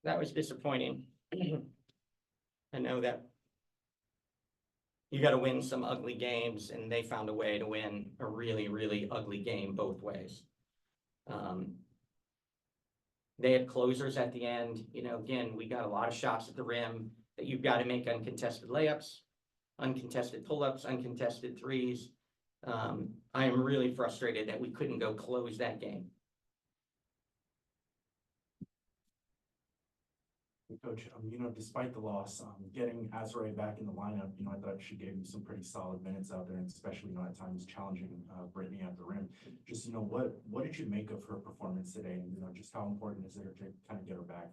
That was disappointing. I know that you got to win some ugly games, and they found a way to win a really, really ugly game both ways. They had closers at the end. You know, again, we got a lot of shots at the rim that you've got to make uncontested layups, uncontested pull-ups, uncontested threes. I am really frustrated that we couldn't go close that game. Coach, despite the loss, getting Azrae back in the lineup, I thought she gave you some pretty solid minutes out there, and especially, at times challenging Brittany at the rim. Just, what did you make of her performance today? And, just how important is it to kind of get her back?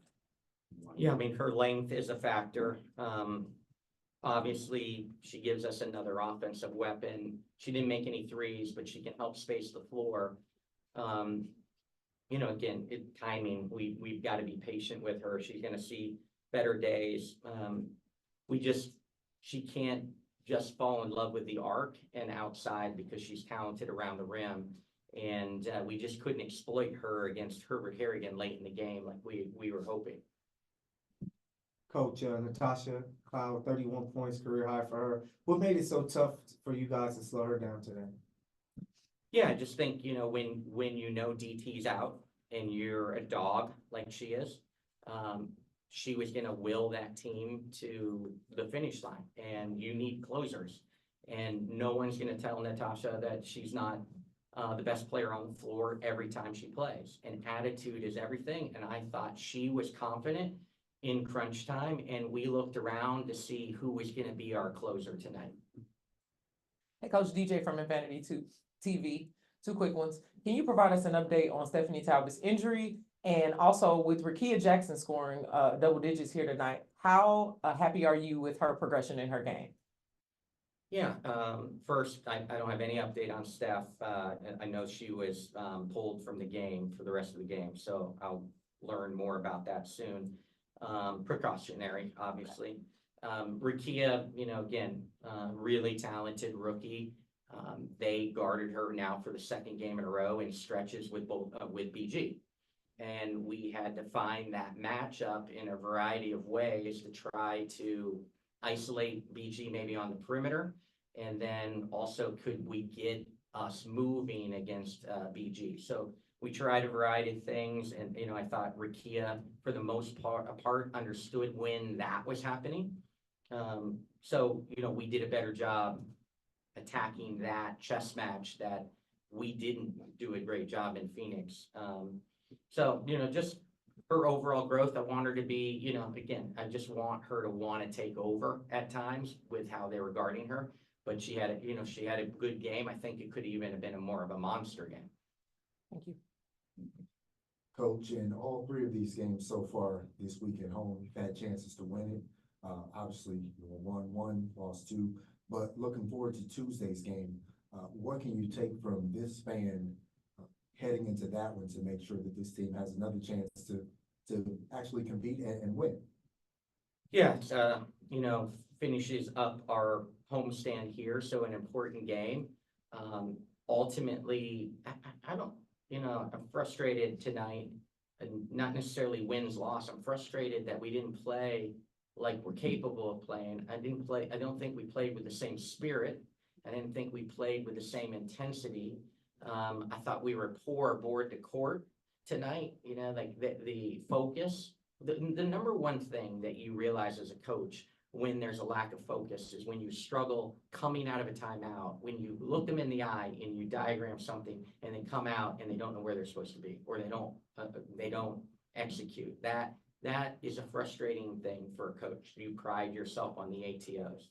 Yeah, I mean, her length is a factor. Obviously, she gives us another offensive weapon. She didn't make any threes, but she can help space the floor. Again, timing, we've got to be patient with her. She's going to see better days. She can't just fall in love with the arc and outside because she's talented around the rim. And we just couldn't exploit her against Herbert Harrigan late in the game like we were hoping. Coach, Natasha Cloud, 31 points, career high for her. What made it so tough for you guys to slow her down today? Yeah, I just think, when DT's out and you're a dog like she is, she was going to will that team to the finish line, and you need closers. And no one's going to tell Natasha that she's not the best player on the floor every time she plays. And attitude is everything. And I thought she was confident in crunch time, and we looked around to see who was going to be our closer tonight. Hey, Coach DJ from Infinity TV. Two quick ones. Can you provide us an update on Stephanie Talbot's injury? And also with Rickea Jackson scoring double digits here tonight, how happy are you with her progression in her game? Yeah, first, I don't have any update on Steph. I know she was pulled from the game for the rest of the game, so I'll learn more about that soon. Precautionary, obviously. Rickea, again, really talented rookie. They guarded her now for the second game in a row in stretches with BG. And we had to find that matchup in a variety of ways to try to isolate BG maybe on the perimeter. And then also, could we get us moving against BG? So we tried a variety of things, and I thought Rickea, for the most part, understood when that was happening. So we did a better job attacking that chess match that we didn't do a great job in Phoenix. So just her overall growth, I want her to be, again, I just want her to want to take over at times with how they were guarding her. But she had a good game. I think it could even have been more of a monster game. Thank you. Coach, in all three of these games so far this week at home, you've had chances to win it. Obviously, you won one, lost two, but looking forward to Tuesday's game, what can you take from this span heading into that one to make sure that this team has another chance to actually compete and win? Yeah, finishes up our homestand here, so an important game. Ultimately, I don't, I'm frustrated tonight, and not necessarily wins, loss. I'm frustrated that we didn't play like we're capable of playing. I don't think we played with the same spirit. I didn't think we played with the same intensity. I thought we were poor board to court tonight, like the focus. The number one thing that you realize as a coach when there's a lack of focus is when you struggle coming out of a timeout, when you look them in the eye and you diagram something and they come out and they don't know where they're supposed to be, or they don't execute. That is a frustrating thing for a coach. You pride yourself on the ATOs.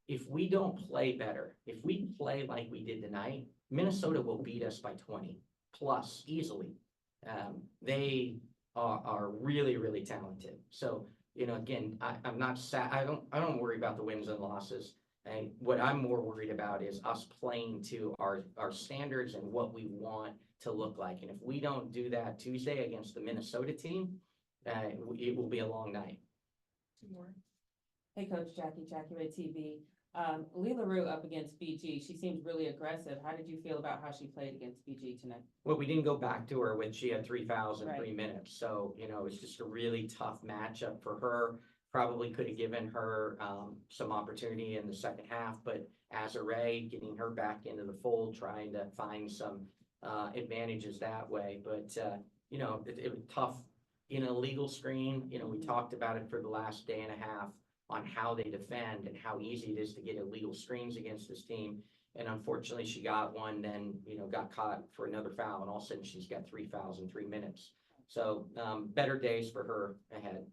If we don't play better, if we play like we did tonight, Minnesota will beat us by 20 plus easily. They are really, really talented. So, again, I'm not sad. I don't worry about the wins and losses. And what I'm more worried about is us playing to our standards and what we want to look like. And if we don't do that Tuesday against the Minnesota team, it will be a long night. Two more. Hey, Coach Jackie Ray TV. Leila Rue up against BG, she seems really aggressive. How did you feel about how she played against BG tonight? Well, we didn't go back to her when she had 3,000 3 Right. minutes, so, you know, it's just a really tough matchup for her. Probably could have given her, some opportunity in the second half, but Azare, getting her back into the fold, trying to find some, advantages that way, but, you know, it was tough. In a legal screen, you know, we talked about it for the last day and a half on how they defend and how easy it is to get illegal screens against this team. And unfortunately, she got one, then, you know, got caught for another foul, and all of a sudden she's got 3 fouls in 3 minutes. So, better days for her ahead.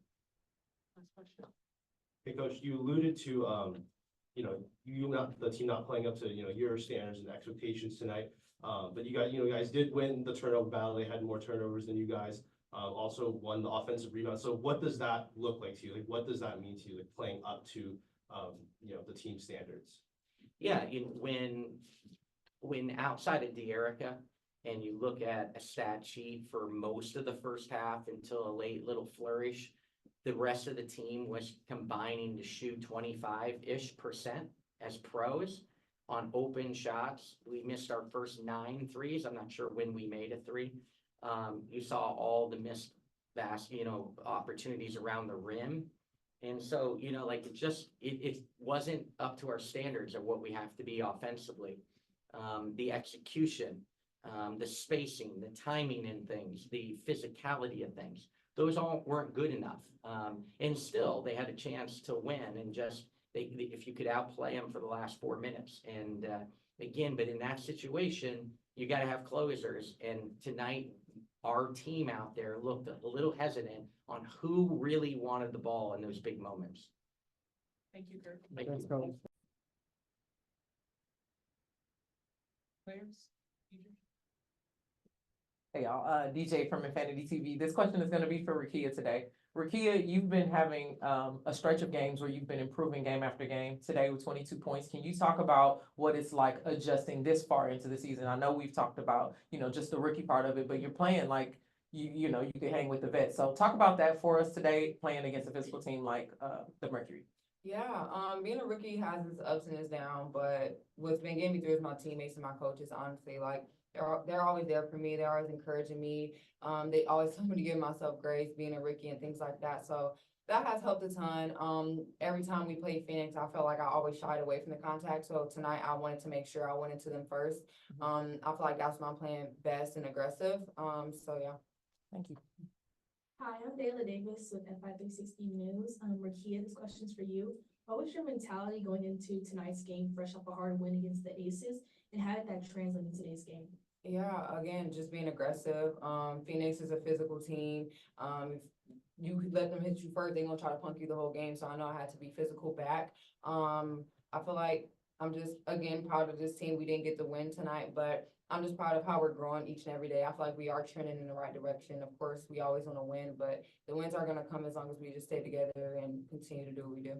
Hey, Coach, you alluded to, you know, the team not playing up to, you know, your standards and expectations tonight. But you guys did win the turnover battle. They had more turnovers than you guys. Also won the offensive rebound. So what does that look like to you? Like, what does that mean to you, like playing up to, you know, the team standards? Yeah, when outside of Dearica and you look at a stat sheet for most of the first half until a late little flourish, the rest of the team was combining to shoot 25-ish% as pros on open shots. We missed our first 9 threes. I'm not sure when we made a 3. You saw all the missed opportunities around the rim. And so, you know, like it wasn't up to our standards of what we have to be offensively. The execution, the spacing, the timing in things, the physicality of things, those all weren't good enough. And still they had a chance to win, and just, if you could outplay them for the last 4 minutes. And, again, but in that situation, you got to have closers. And tonight, our team out there looked a little hesitant on who really wanted the ball in those big moments. Thank you, Kurt. Thank Thanks, you. Coach. Players? Hey y'all, DJ from Infinity TV. This question is gonna be for Rickea today. Rickea, you've been having a stretch of games where you've been improving game after game. Today with 22 points. Can you talk about what it's like adjusting this far into the season? I know we've talked about, you know, just the rookie part of it, but you're playing like you know, you can hang with the vets. So talk about that for us today, playing against a physical team like the Mercury. Yeah, being a rookie has its ups and its downs, but what's been getting me through is my teammates and my coaches, honestly. Like, they're always there for me. They're always encouraging me. They always tell me to give myself grace being a rookie and things like that. So that has helped a ton. Every time we played Phoenix, I felt like I always shied away from the contact. So tonight I wanted to make sure I went into them first. I feel like that's when I'm playing best and aggressive. So yeah. Thank you. Hi, I'm Dayla Davis with F5360 News. Rickea, this question's for you. What was your mentality going into tonight's game, fresh off a hard win against the Aces, and how did that translate in today's game? Yeah, again, just being aggressive. Phoenix is a physical team. If you let them hit you first, they're gonna try to punk you the whole game. So I know I had to be physical back. I feel like I'm just, again, proud of this team. We didn't get the win tonight, but I'm just proud of how we're growing each and every day. I feel like we are trending in the right direction. Of course, we always want to win, but the wins are going to come as long as we just stay together and continue to do what we do.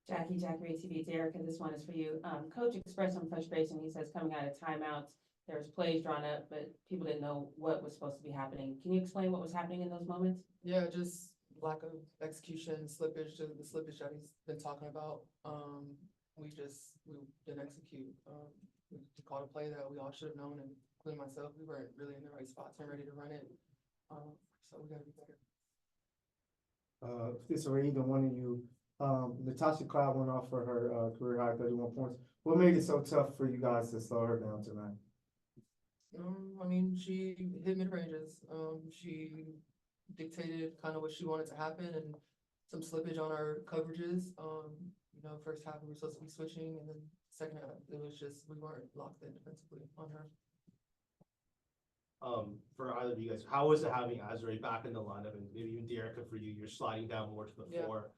Jackie TV, Dearica, this one is for you. Coach expressed some frustration. He says coming out of timeouts, there was plays drawn up, but people didn't know what was supposed to be happening. Can you explain what was happening in those moments? Yeah, just lack of execution, slippage, the slippage that he's been talking about. We didn't execute. We called a play that we all should have known, and including myself, we weren't really in the right spots and ready to run it. So we gotta be better. If this were either one of you, Natasha Cloud went off for her career high 31 points. What made it so tough for you guys to slow her down tonight? I mean, she hit mid ranges. She dictated kind of what she wanted to happen, and some slippage on our coverages. You know, first half we were supposed to be switching, and then second half it was just we weren't locked in defensively on her. For either of you guys, how was it having Azare back in the lineup, and maybe even Dearica for you? You're sliding down more to the floor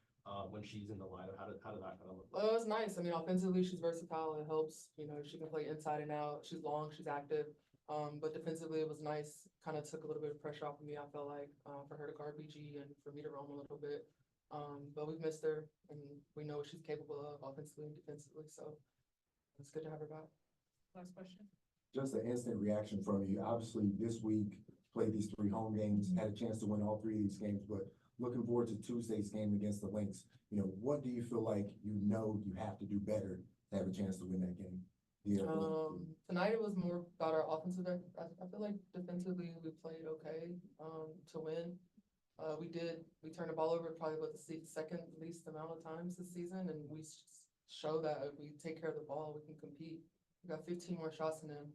when she's in the lineup. How did that kind of look? Well, it's nice. I mean, offensively she's versatile. It helps. You know, she can play inside and out. She's long. She's active. But defensively it was nice. Kind of took a little bit of pressure off of me. I felt like for her to guard BG and for me to roam a little bit. But we've missed her, and we know what she's capable of offensively and defensively. So it's good to have her back. Last question. Just an instant reaction from you. Obviously, this week, played these 3 home games, had a chance to win all 3 of these games, but looking forward to Tuesday's game against the Lynx. You know, what do you feel like you have to do better to have a chance to win that game? Yeah. Tonight it was more about our offensive end. I feel like defensively we played okay, to win. We turned the ball over probably about the second least amount of times this season, and we show that if we take care of the ball, we can compete. We got 15 more shots than them.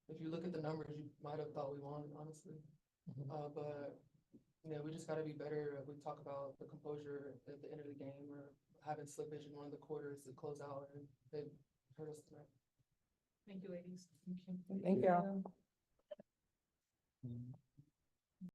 If you look at the numbers, you might have thought we won, honestly. But yeah, we just gotta be better. We talk about the composure at the end of the game or having slippage in one of the quarters to close out, and they hurt us tonight. Thank you, ladies. Thank y'all. Mhm.